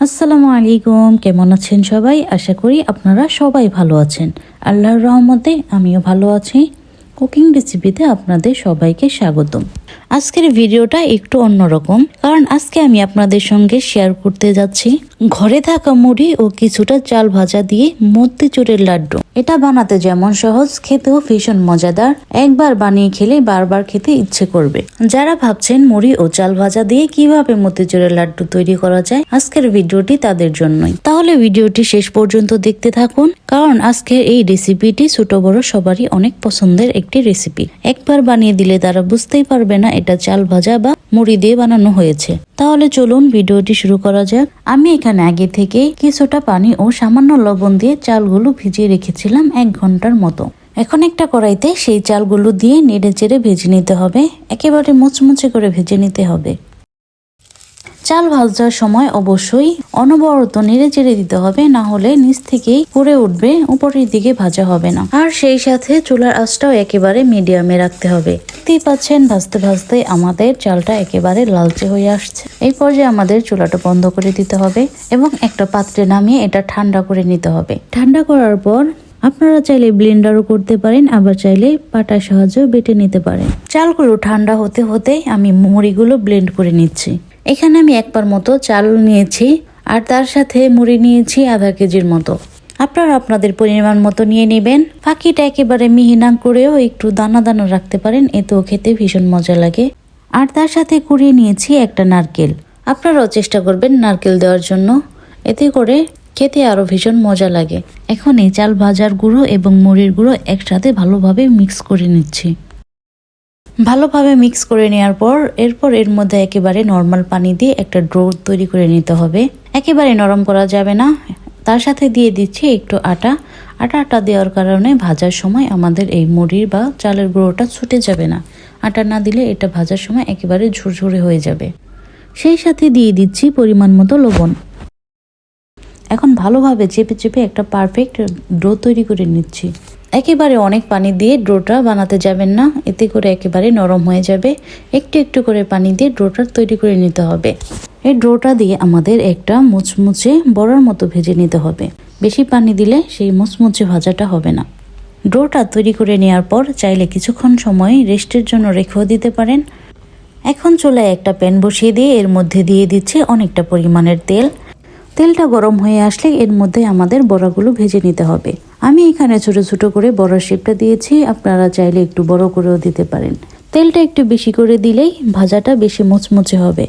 আসসালামু আলাইকুম, কেমন আছেন সবাই? আশা করি আপনারা সবাই ভালো আছেন। আল্লাহর রহমতে আমিও ভালো আছি। কুকিং রেসিপিতে আপনাদের সবাইকে স্বাগতম। আজকের ভিডিওটা একটু অন্যরকম, কারণ আজকে আমি আপনাদের সঙ্গে শেয়ার করতে যাচ্ছি ঘরে থাকা মুড়ি ও কিছুটা চাল ভাজা দিয়ে মতিচুরের লাড্ডু। এটা বানাতে যেমন সহজ, খেতেও ভীষণ মজাদার। একবার বানিয়ে খেলে বারবার খেতে ইচ্ছে করবে। যারা ভাবছেন মুড়ি ও চাল ভাজা দিয়ে কিভাবে মতিচুরের লাড্ডু তৈরি করা যায়, আজকের ভিডিওটি তাদের জন্যই। তাহলে ভিডিওটি শেষ পর্যন্ত দেখতে থাকুন, কারণ আজকের এই রেসিপিটি ছোট বড় সবারই অনেক পছন্দের একটি রেসিপি। একবার বানিয়ে দিলে তারা বুঝতেই পারবে না এটা চাল ভাজা বা মুড়ি দিয়ে বানানো হয়েছে। তাহলে চলুন ভিডিওটি শুরু করা যাক। আমি এখানে আগে থেকে কিছুটা পানি ও সামান্য লবণ দিয়ে চালগুলো ভিজিয়ে রেখেছিলাম 1 ঘন্টার মতো। এখন একটা কড়াইতে সেই চালগুলো দিয়ে নেড়ে চেড়ে ভেজে নিতে হবে। একেবারে মুচমুচে করে ভেজে নিতে হবে। চাল ভাজার সময় অবশ্যই অনবরত নেড়ে চেড়ে দিতে হবে, না হলে নিচ থেকেই পুড়ে উঠবে, উপরের দিকে ভাজা হবে না। আর সেই সাথে চুলার আঁচটাও একেবারে মিডিয়ামে রাখতে হবে। দেখতেই পাচ্ছেন ভাজতে ভাজতে আমাদের চালটা একেবারে লালচে হয়ে আসছে। এই পর্যায়ে আমাদের চুলাটা বন্ধ করে দিতে হবে এবং একটা পাত্রে নামিয়ে এটা ঠান্ডা করে নিতে হবে। ঠান্ডা করার পর আপনারা চাইলে ব্লেন্ডারও করতে পারেন, আবার চাইলে পাটার সাহায্যেও বেটে নিতে পারেন। চালগুলো ঠান্ডা হতে হতে আমি মুড়িগুলো ব্লেন্ড করে নিচ্ছি। এখানে আমি 1 পা মতো চাল নিয়েছি আর তার সাথে মুড়ি নিয়েছি আধা কেজির মতো। আপনারা আপনাদের পরিমাণ মতো নিয়ে নেবেন। ফাঁকিটা একেবারে মিহি না করেও একটু দানা দানা রাখতে পারেন, এতেও খেতে ভীষণ মজা লাগে। আর তার সাথে কুড়িয়ে নিয়েছি একটা নারকেল। আপনারাও চেষ্টা করবেন নারকেল দেওয়ার জন্য, এতে করে খেতে আরো ভীষণ মজা লাগে। এখন এই চাল ভাজার গুঁড়ো এবং মুড়ির গুঁড়ো একসাথে ভালোভাবে মিক্স করে নিচ্ছি। ভালোভাবে মিক্স করে নেওয়ার পর এরপর এর মধ্যে একেবারে নর্মাল পানি দিয়ে একটা ডো তৈরি করে নিতে হবে। একেবারে নরম করা যাবে না। তার সাথে দিয়ে দিচ্ছি একটু আটা দেওয়ার কারণে ভাজার সময় আমাদের এই মুড়ির বা চালের গুঁড়োটা ছুটে যাবে না। আটা না দিলে এটা ভাজার সময় একেবারে ঝুরঝুরে হয়ে যাবে। সেই সাথে দিয়ে দিচ্ছি পরিমাণ মতো লবণ। এখন ভালোভাবে চেপে চেপে একটা পারফেক্ট ডো তৈরি করে নিচ্ছি। একেবারে অনেক পানি দিয়ে ডোটা বানাতে যাবেন না, এতে করে একেবারে নরম হয়ে যাবে। একটু একটু করে পানি দিয়ে ডোটা তৈরি করে নিতে হবে। এই ডোটা দিয়ে আমাদের একটা মুচমুচে বড়ার মতো ভেজে নিতে হবে। বেশি পানি দিলে সেই মুচমুচে ভাজাটা হবে না। ডোটা তৈরি করে নেওয়ার পর চাইলে কিছুক্ষণ সময় রেস্টের জন্য রেখেও দিতে পারেন। এখন চুলায় একটা প্যান বসিয়ে দিয়ে এর মধ্যে দিয়ে দিচ্ছি অনেকটা পরিমাণের তেল। তেলটা গরম হয়ে আসলে এর মধ্যে আমাদের বড়াগুলো ভেজে নিতে হবে। আমি এখানে ছোট ছোট করে বড়ার শেপটা দিয়েছি, আপনারা চাইলে একটু বড় করেও দিতে পারেন। তেলটা একটু বেশি করে দিলেই ভাজাটা বেশি মুচমুচে হবে।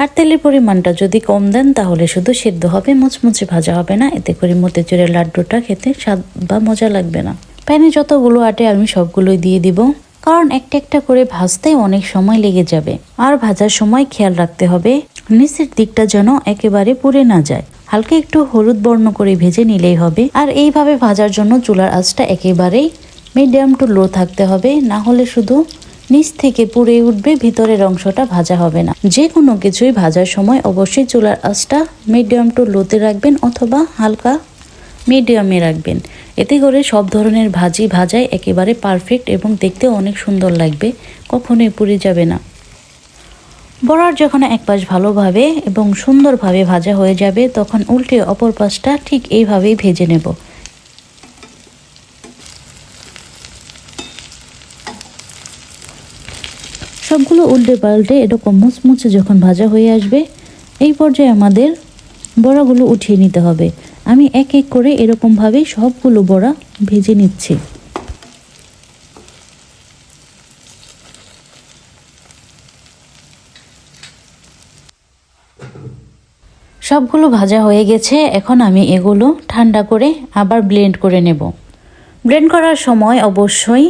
আর তেলের পরিমাণটা যদি কম দেন তাহলে শুধু সেদ্ধ হবে, মুচমুচে ভাজা হবে না। এতে করে মতিচুরের লাড্ডুটা খেতে স্বাদ বা মজা লাগবে না। প্যানে যতগুলো আটে আমি সবগুলোই দিয়ে দিব, কারণ একটা একটা করে ভাজতে অনেক সময় লেগে যাবে। আর ভাজার সময় খেয়াল রাখতে হবে নিচের দিকটা যেন একেবারে পুড়ে না যায়। হালকা একটু হলুদ বর্ণ করে ভেজে নিলেই হবে। আর এইভাবে ভাজার জন্য চুলার আঁচটা একেবারেই মিডিয়াম টু লো থাকতে হবে, না হলে শুধু নিচ থেকে পুড়ে উঠবে, ভিতরের অংশটা ভাজা হবে না। যে কোনো কিছুই ভাজার সময় অবশ্যই চুলার আঁচটা মিডিয়াম টু লোতে রাখবেন অথবা হালকা মিডিয়ামে রাখবেন। এতে করে সব ধরনের ভাজাই একেবারে পারফেক্ট এবং দেখতে অনেক সুন্দর লাগবে, কখনোই পুড়ে যাবে না। বড়ার যখন এক পাশ ভালোভাবে এবং সুন্দরভাবে ভাজা হয়ে যাবে তখন উল্টে অপর পাশটা ঠিক এইভাবেই ভেজে নেব। সবগুলো উল্টে পাল্টে এরকম মুচমুচে যখন ভাজা হয়ে আসবে, এই পর্যায়ে আমাদের বড়াগুলো উঠিয়ে নিতে হবে। আমি এক এক করে এরকমভাবে সবগুলো বড়া ভেজে নিচ্ছি। সবগুলো ভাজা হয়ে গেছে। এখন আমি এগুলো ঠান্ডা করে আবার ব্লেন্ড করে নেব। ব্লেন্ড করার সময় অবশ্যই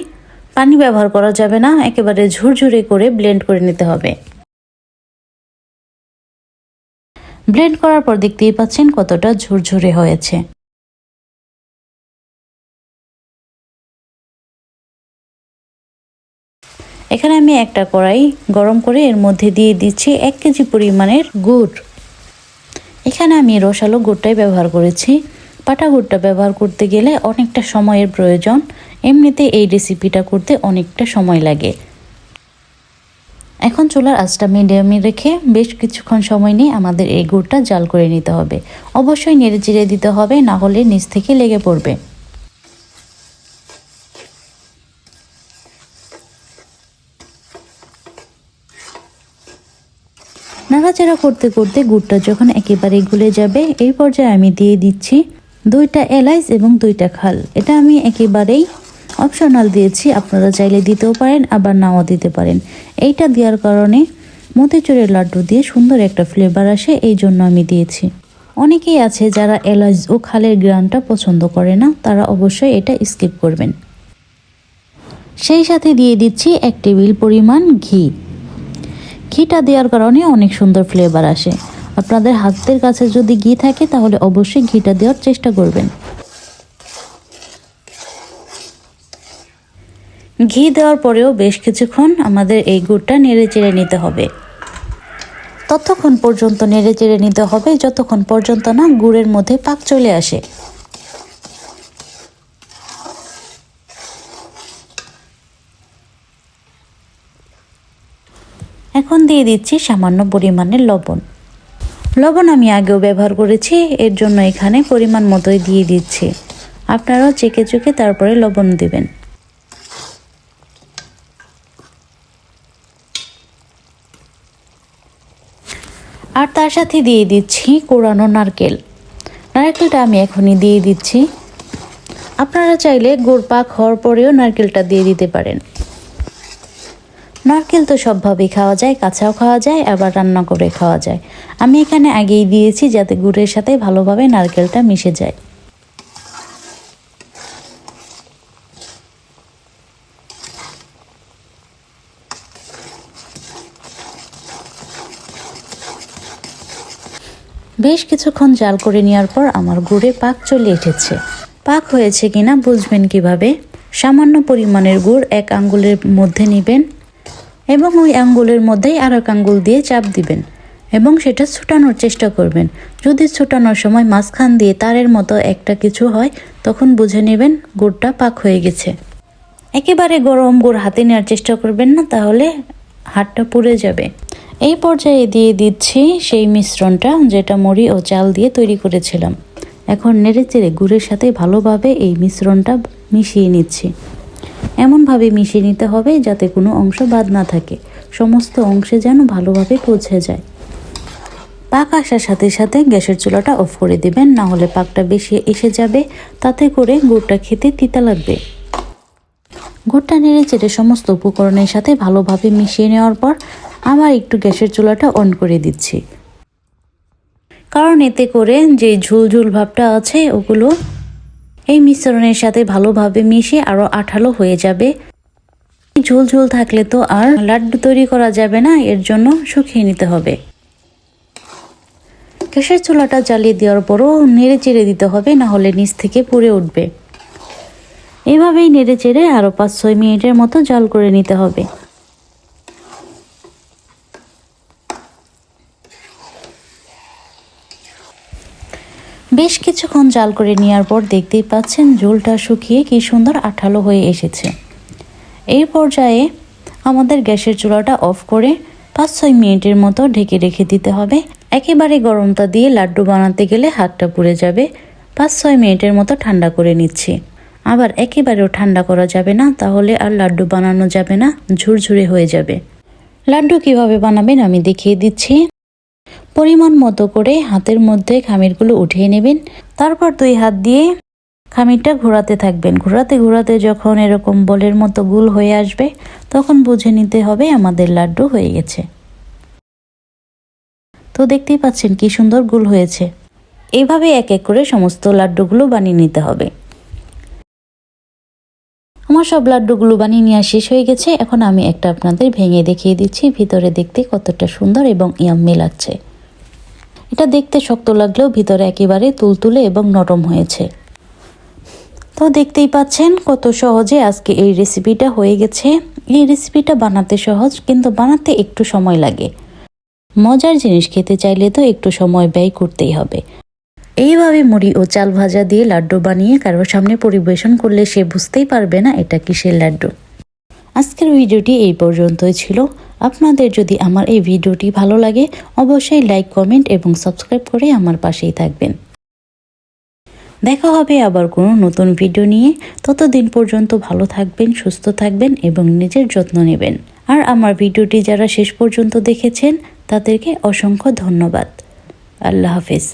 পানি ব্যবহার করা যাবে না, একেবারে ঝুরঝুরে করে ব্লেন্ড করে নিতে হবে। ব্লেন্ড করার পর দেখতেই পাচ্ছেন কতটা ঝুরঝুরে হয়েছে। এখানে আমি একটা কড়াই গরম করে এর মধ্যে দিয়ে দিচ্ছি 1 কেজি পরিমাণের গুড়। এখানে আমি রসালো গুড়টাই ব্যবহার করেছি। পাটা গুড়টা ব্যবহার করতে গেলে অনেকটা সময়ের প্রয়োজন। এমনিতে এই রেসিপিটা করতে অনেকটা সময় লাগে। এখন চুলার আঁচটা মিডিয়ামে রেখে বেশ কিছুক্ষণ সময় নিয়ে আমাদের এই গুড়টা জাল করে নিতে হবে। অবশ্যই নেড়ে চেড়ে দিতে হবে, না হলে নিচ থেকে লেগে পড়বে। নাড়াচাড়া করতে করতে গুড়টা যখন একেবারে গলে যাবে, এই পর্যায়ে আমি দিয়ে দিচ্ছি 2টা এলাচ এবং 2টা খাল। এটা আমি একেবারেই অপশনাল দিয়েছি, আপনারা চাইলে দিতেও পারেন আবার নাও দিতে পারেন। এইটা দেওয়ার কারণে মতিচুরের লাড্ডু দিয়ে সুন্দর একটা ফ্লেভার আসে, এই জন্য আমি দিয়েছি। অনেকেই আছে যারা এলাচ ও খালের গ্রানটা পছন্দ করে না, তারা অবশ্যই এটা স্কিপ করবেন। সেই সাথে দিয়ে দিচ্ছি 1 টেবিল পরিমাণ ঘি। ঘিটা দেওয়ার কারণে অনেক সুন্দর ফ্লেভার আসে। আপনাদের হাতের কাছে যদি ঘি থাকে তাহলে অবশ্যই ঘিটা দেওয়ার চেষ্টা করবেন। ঘি দেওয়ার পরেও বেশ কিছুক্ষণ আমাদের এই গুড়টা নেড়ে চেড়ে নিতে হবে। ততক্ষণ পর্যন্ত নেড়ে চেড়ে নিতে হবে যতক্ষণ পর্যন্ত না গুড়ের মধ্যে পাক চলে আসে। এখন দিয়ে দিচ্ছি সামান্য পরিমাণের লবণ। লবণ আমি আগেও ব্যবহার করেছি, এর জন্য এখানে পরিমাণ মতোই দিয়ে দিচ্ছি। আপনারাও চেখে চুখে তারপরে লবণ দিবেন। আর তার সাথে দিয়ে দিচ্ছি কোরানো নারকেল। নারকেলটা আমি এখনই দিয়ে দিচ্ছি। আপনারা চাইলে গুড় পাক হওয়ার পরেও নারকেলটা দিয়ে দিতে পারেন। নারকেল তো সবভাবেই খাওয়া যায়, কাঁচাও খাওয়া যায় আবার রান্না করে খাওয়া যায়। আমি এখানে আগেই দিয়েছি যাতে গুড়ের সাথে ভালোভাবে নারকেলটা মিশে যায়। বেশ কিছুক্ষণ জাল করে নেওয়ার পর আমার গুড়ে পাক চলে এসেছে। পাক হয়েছে কিনা বুঝবেন কিভাবে? সামান্য পরিমাণের গুড় 1 আঙ্গুলের মধ্যে নেবেন এবং ওই আঙ্গুলের মধ্যেই আর 1 আঙ্গুল দিয়ে চাপ দিবেন এবং সেটা ছুটানোর চেষ্টা করবেন। যদি ছুটানোর সময় মাঝখান দিয়ে তারের মতো একটা কিছু হয়, তখন বুঝে নেবেন গুড়টা পাক হয়ে গেছে। একেবারে গরম গুড় হাতে নেওয়ার চেষ্টা করবেন না, তাহলে হাতটা পুড়ে যাবে। এই পর্যায়ে দিয়ে দিচ্ছি সেই মিশ্রণটা যেটা মুড়ি ও চাল দিয়ে তৈরি করেছিলাম। এখন নেড়েচেড়ে গুড়ের সাথে ভালোভাবে এই মিশ্রণটা মিশিয়ে নিচ্ছি। এমনভাবে মিশিয়ে নিতে হবে যাতে কোনো অংশ বাদ না থাকে, সমস্ত অংশে যেন ভালোভাবে পৌঁছে যায়। পাক আসার সাথে সাথে গ্যাসের চুলাটা অফ করে দিবেন, না হলে পাকটা বেশি এসে যাবে, তাতে করে গুড়টা খেতে তিতা লাগবে। গুড়টা নেড়ে চেড়ে সমস্ত উপকরণের সাথে ভালোভাবে মিশিয়ে নেওয়ার পর আবার একটু গ্যাসের চুলাটা অন করে দিচ্ছি, কারণ এতে করে যে ঝুলঝুল ভাবটা আছে ওগুলো এই মিশ্রণের সাথে ভালোভাবে মিশে আরও আঠালো হয়ে যাবে। ঝুলঝুল থাকলে তো আর লাড্ডু তৈরি করা যাবে না, এর জন্য শুকিয়ে নিতে হবে। গ্যাসের চুলাটা জ্বালিয়ে দেওয়ার পরও নেড়ে চেড়ে দিতে হবে, না হলে নিচ থেকে পুড়ে উঠবে। এভাবেই নেড়ে চেড়ে আরও 5-6 মিনিটের মতো জাল করে নিতে হবে। বেশ কিছুক্ষণ জাল করে নেওয়ার পর দেখতেই পাচ্ছেন ঝোলটা শুকিয়ে কি সুন্দর আঠালো হয়ে এসেছে। এই পর্যায়ে আমাদের গ্যাসের চুলাটা অফ করে 5-6 মিনিটের মতো ঢেকে রেখে দিতে হবে। একেবারে গরমটা দিয়ে লাড্ডু বানাতে গেলে হাতটা পুড়ে যাবে। 5-6 মিনিটের মতো ঠান্ডা করে নিচ্ছি। আবার একেবারেও ঠান্ডা করা যাবে না, তাহলে আর লাড্ডু বানানো যাবে না, ঝুরঝুরে হয়ে যাবে। লাড্ডু কিভাবে বানাবেন আমি দেখিয়ে দিচ্ছি। পরিমাণ মতো করে হাতের মধ্যে খামিরগুলো উঠিয়ে নেবেন, তারপর 2 হাত দিয়ে খামিরটা ঘোরাতে থাকবেন। ঘোরাতে ঘোরাতে যখন এরকম বলের মতো গোল হয়ে আসবে, তখন বুঝে নিতে হবে আমাদের লাড্ডু হয়ে গেছে। তো দেখতেই পাচ্ছেন কি সুন্দর গোল হয়েছে। এইভাবে এক এক করে সমস্ত লাড্ডুগুলো বানিয়ে নিতে হবে। আমার সব লাড্ডুগুলো বানিয়ে নেওয়া শেষ হয়ে গেছে। এখন আমি একটা আপনাদের ভেঙে দেখিয়ে দিচ্ছি ভিতরে দেখতে কতটা সুন্দর এবং ইয়াম্মি লাগছে। এটা দেখতে শক্ত লাগলেও ভিতরে একেবারে তুলতুলে এবং নরম হয়েছে। তো দেখতেই পাচ্ছেন কত সহজে আজকে এই রেসিপিটা হয়ে গেছে। এই রেসিপিটা বানাতে সহজ, কিন্তু বানাতে একটু সময় লাগে। মজার জিনিস খেতে চাইলে তো একটু সময় ব্যয় করতেই হবে। এইভাবে মুড়ি ও চাল ভাজা দিয়ে লাড্ডু বানিয়ে কারোর সামনে পরিবেশন করলে সে বুঝতেই পারবে না এটা কিসের লাড্ডু। আজকের ভিডিওটি এই পর্যন্তই ছিল। আপনাদের যদি আমার এই ভিডিওটি ভালো লাগে অবশ্যই লাইক, কমেন্ট এবং সাবস্ক্রাইব করে আমার পাশেই থাকবেন। দেখা হবে আবার কোনো নতুন ভিডিও নিয়ে। ততদিন পর্যন্ত ভালো থাকবেন, সুস্থ থাকবেন এবং নিজের যত্ন নেবেন। আর আমার ভিডিওটি যারা শেষ পর্যন্ত দেখেছেন তাদেরকে অসংখ্য ধন্যবাদ। আল্লাহ হাফেজ।